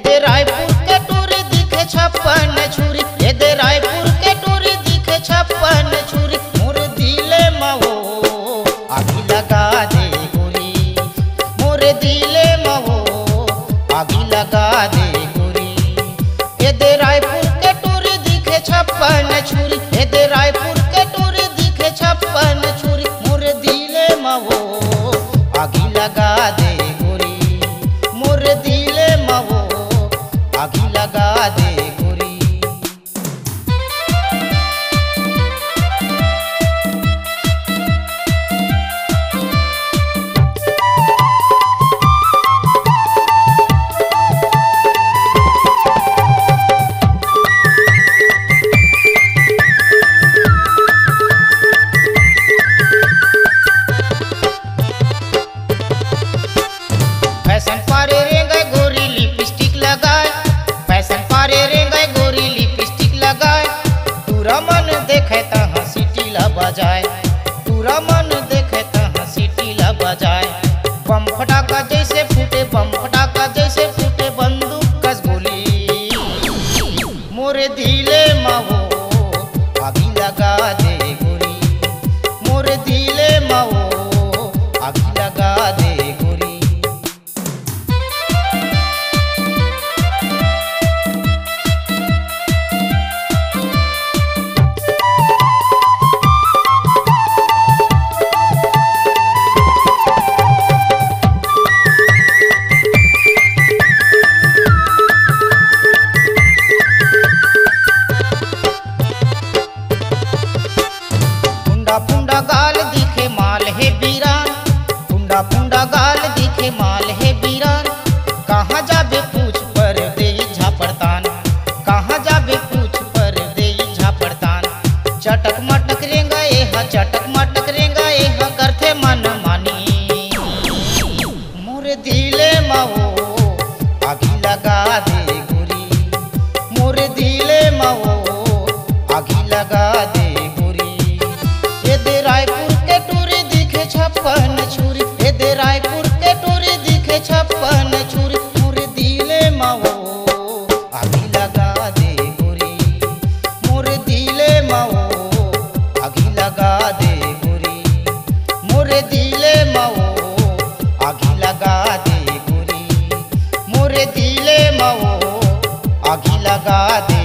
दे रायपुर के टूरी दिखे छप्पन छुरी, दे रायपुर के टूरी दिखे छप्पन छुरी। मोर दिले मवो आगी लगा दे गोरी, मोर दिले मवो आगी लगा दे गोरी। दे रायपुर के टूरी दिखे छप्पन छुरी, दे रायपुर के टूरी दिखे छप्पन छुरी। मोर दिले मवो आगी लगा दे गोरी, मोर दिले मवो आगी लगा दे गोरी। फैशन पारे रेंगे गोरी लिपस्टिक लगाए, फैशन पारे रेंगे गोरी लिपस्टिक लगाए। पूरा मन देखे तहाँ सीटी ला बजाए, पूरा मन देखे तहाँ सीटी ला बजाए। बम फटाका जैसे फूटे, बम फटाका जैसे फूटे बंदूक कस गोली। मोरे दिले मावो आगी लगा दे गोरी, मोरे दिले मावो आगी लगा दे गोरी। फुंडा फुंडा गाल दिखे माल है बीरान, फुंडा फुंडा गाल दिखे माल है बीरान। कहाँ जाबे पूछ पर दे झापड़तान, कहाँ जाबे पूछ पर दे झापड़तान। चटक मटक रेंगा हा चटक मटक रेंगा हा करथे मन मानी। मोरे दिले मावो आगी लगा दे गोरी, मोरे दिले मावो आगी लगा दे गोरी। दे रायपुर के टूरी दिखे छप्पन छुरी, दे रायपुर के टूरी दिखे छप्पन छुरी। मोरे दिले मावो आगी लगा दे गोरी, मोरे दिले मावो आगी लगा दे गोरी, मोरे दिले मावो आगी लगा दे गोरी, मोरे दिले मावो आगी लगा दे।